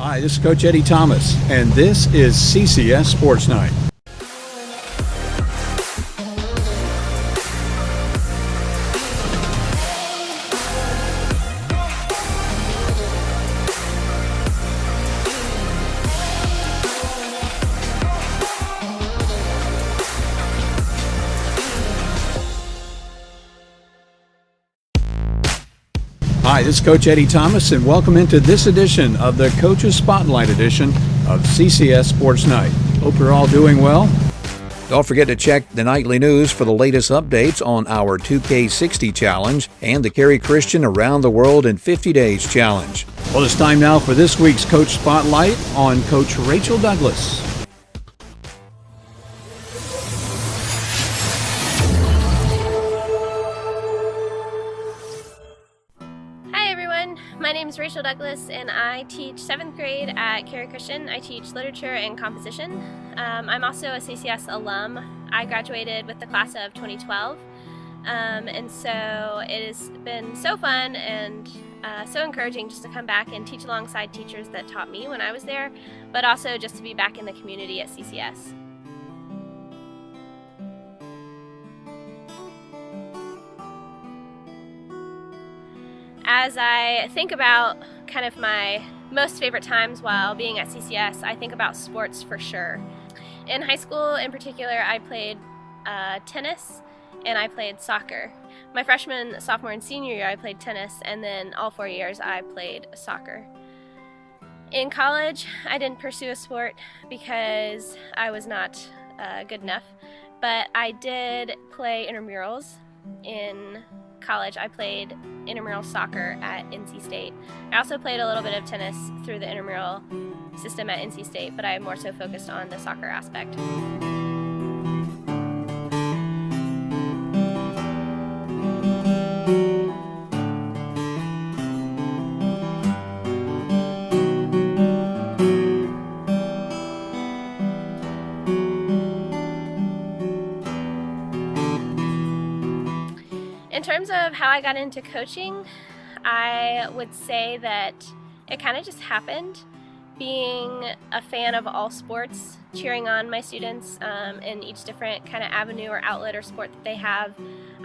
Hi, this is Coach Eddie Thomas, and this is CCS Sports Night. Hi, this is Coach Eddie Thomas, and welcome into this edition of the Coaches Spotlight edition of CCS Sports Night. Hope you're all doing well. Don't forget to check the nightly news for the latest updates on our 2K60 Challenge and the Carey Christian Around the World in 50 Days Challenge. Well, it's time now for this week's Coach Spotlight on Coach Rachel Douglas. My name is Rachel Douglas, and I teach 7th grade at Carey Christian. I teach literature and composition. I'm also a CCS alum. I graduated with the class of 2012, and so it has been so fun and so encouraging just to come back and teach alongside teachers that taught me when I was there, but also just to be back in the community at CCS. As I think about kind of my most favorite times while being at CCS, I think about sports for sure. In high school in particular, I played tennis and I played soccer. My freshman, sophomore, and senior year I played tennis, and then all 4 years I played soccer. In college, I didn't pursue a sport because I was not good enough, but I did play intramurals. In college, I played intramural soccer at NC State. I also played a little bit of tennis through the intramural system at NC State, but I more so focused on the soccer aspect. In terms of how I got into coaching, I would say that it kind of just happened. Being a fan of all sports, cheering on my students in each different kind of avenue or outlet or sport that they have,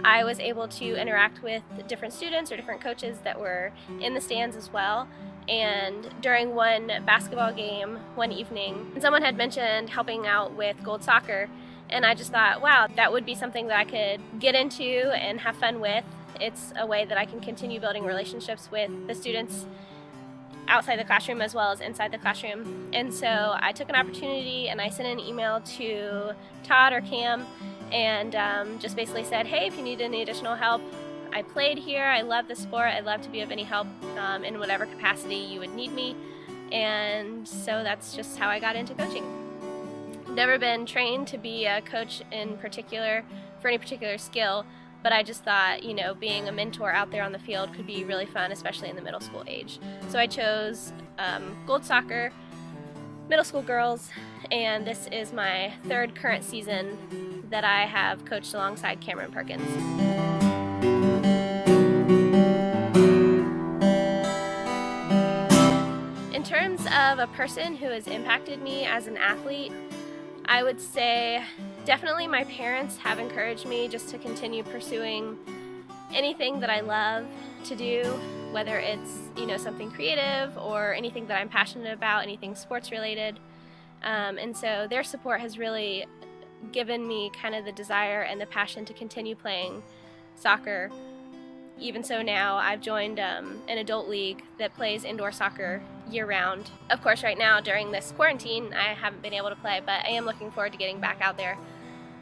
I was able to interact with different students or different coaches that were in the stands as well. And during one basketball game one evening, someone had mentioned helping out with gold soccer. And I just thought, wow, that would be something that I could get into and have fun with. It's a way that I can continue building relationships with the students outside the classroom as well as inside the classroom. And so I took an opportunity and I sent an email to Todd or Cam and just basically said, hey, if you need any additional help, I played here, I love the sport, I'd love to be of any help in whatever capacity you would need me. And so that's just how I got into coaching. Never been trained to be a coach in particular for any particular skill, but I just thought, you know, being a mentor out there on the field could be really fun, especially in the middle school age. So I chose gold soccer, middle school girls, and this is my third current season that I have coached alongside Cameron Perkins. In terms of a person who has impacted me as an athlete, I would say definitely my parents have encouraged me just to continue pursuing anything that I love to do, whether it's, you know, something creative or anything that I'm passionate about, anything sports related. And so their support has really given me kind of the desire and the passion to continue playing soccer. Even so now, I've joined an adult league that plays indoor soccer year-round. Of course, right now, during this quarantine, I haven't been able to play, but I am looking forward to getting back out there.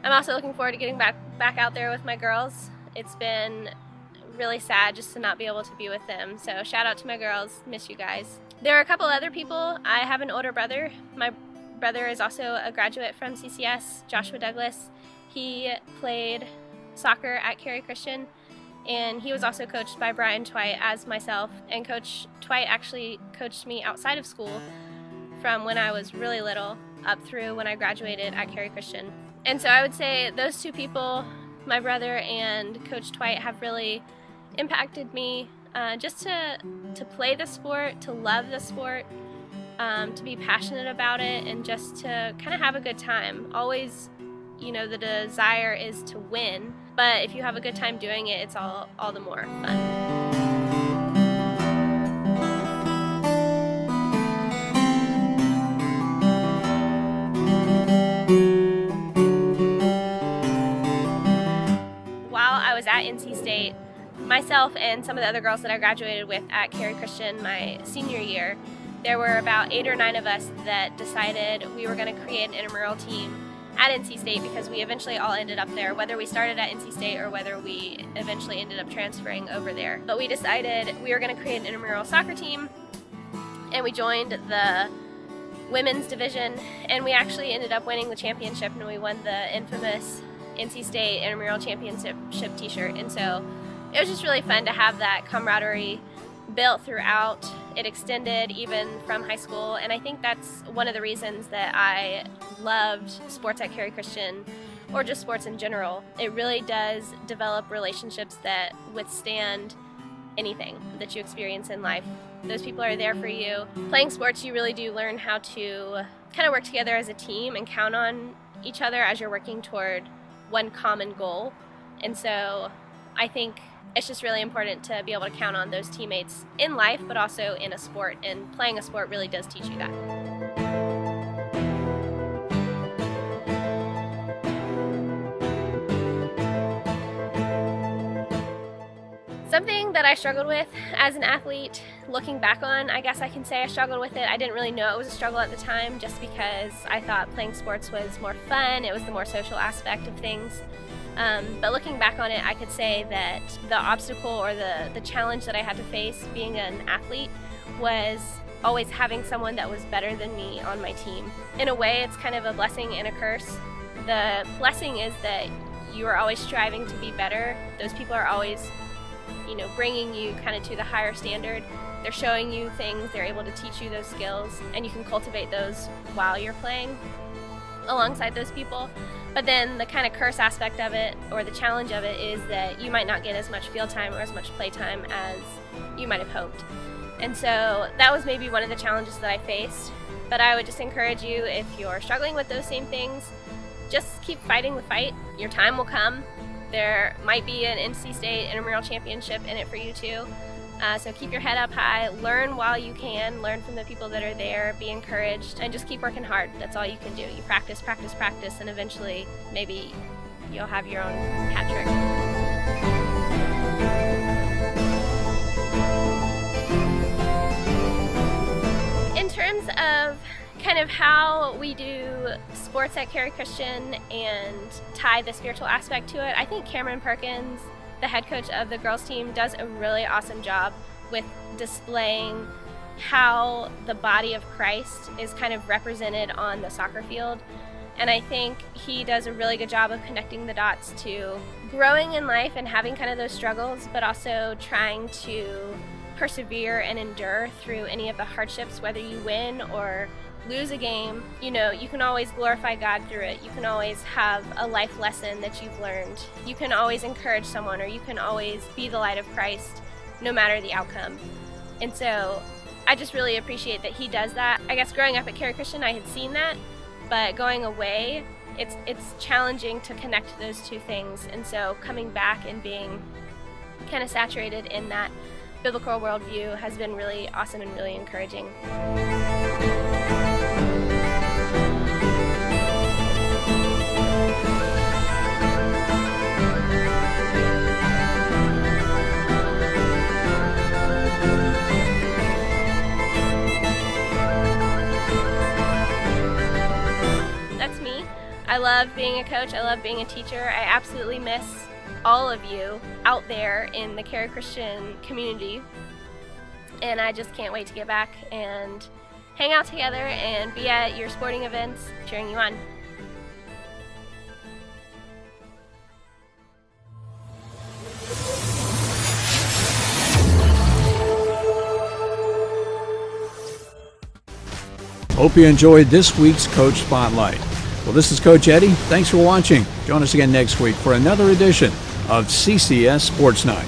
I'm also looking forward to getting back out there with my girls. It's been really sad just to not be able to be with them, so shout out to my girls. Miss you guys. There are a couple other people. I have an older brother. My brother is also a graduate from CCS, Joshua Douglas. He played soccer at Carey Christian, and he was also coached by Brian Twite as myself, and Coach Twite actually coached me outside of school from when I was really little up through when I graduated at Carey Christian. And so I would say those two people, my brother and Coach Twite, have really impacted me just to play the sport, to love the sport, to be passionate about it, and just to kind of have a good time. Always, the desire is to win, but if you have a good time doing it, it's all the more fun. Was at NC State, myself and some of the other girls that I graduated with at Cary Christian my senior year, there were about 8 or 9 of us that decided we were going to create an intramural team at NC State, because we eventually all ended up there, whether we started at NC State or whether we eventually ended up transferring over there. But we decided we were going to create an intramural soccer team, and we joined the women's division, and we actually ended up winning the championship, and we won the infamous NC State Intramural Championship t-shirt. And so it was just really fun to have that camaraderie built throughout. It extended even from high school, and I think that's one of the reasons that I loved sports at Cary Christian, or just sports in general. It really does develop relationships that withstand anything that you experience in life. Those people are there for you. Playing sports, you really do learn how to kind of work together as a team and count on each other as you're working toward one common goal. And so I think it's just really important to be able to count on those teammates in life, but also in a sport, and playing a sport really does teach you that. Something that I struggled with as an athlete, looking back on, I guess I can say I struggled with it. I didn't really know it was a struggle at the time, just because I thought playing sports was more fun. It was the more social aspect of things. But looking back on it, I could say that the obstacle or the challenge that I had to face being an athlete was always having someone that was better than me on my team. In a way, it's kind of a blessing and a curse. The blessing is that you are always striving to be better. Those people are always bringing you kind of to the higher standard. They're showing you things, they're able to teach you those skills, and you can cultivate those while you're playing alongside those people. But then the kind of curse aspect of it, or the challenge of it, is that you might not get as much field time or as much play time as you might have hoped. And so that was maybe one of the challenges that I faced. But I would just encourage you, if you're struggling with those same things, just keep fighting the fight. Your time will come. There might be an NC State Intramural Championship in it for you too. So keep your head up high, learn while you can, learn from the people that are there, be encouraged, and just keep working hard. That's all you can do. You practice, practice, practice, and eventually maybe you'll have your own hat trick. In terms of kind of how we do sports at Cary Christian and tie the spiritual aspect to it, I think Cameron Perkins, the head coach of the girls team, does a really awesome job with displaying how the body of Christ is kind of represented on the soccer field. And I think he does a really good job of connecting the dots to growing in life and having kind of those struggles, but also trying to persevere and endure through any of the hardships, whether you win or lose a game. You can always glorify God through it. You can always have a life lesson that you've learned. You can always encourage someone, or you can always be the light of Christ, no matter the outcome. And so I just really appreciate that he does that. I guess growing up at Cary Christian, I had seen that, but going away, it's challenging to connect those two things. And so coming back and being kind of saturated in that biblical worldview has been really awesome and really encouraging. That's me. I love being a coach. I love being a teacher. I absolutely miss all of you out there in the Cary Christian community. And I just can't wait to get back and hang out together and be at your sporting events cheering you on. Hope you enjoyed this week's Coach Spotlight. Well, this is Coach Eddie. Thanks for watching. Join us again next week for another edition of CCS Sports Night.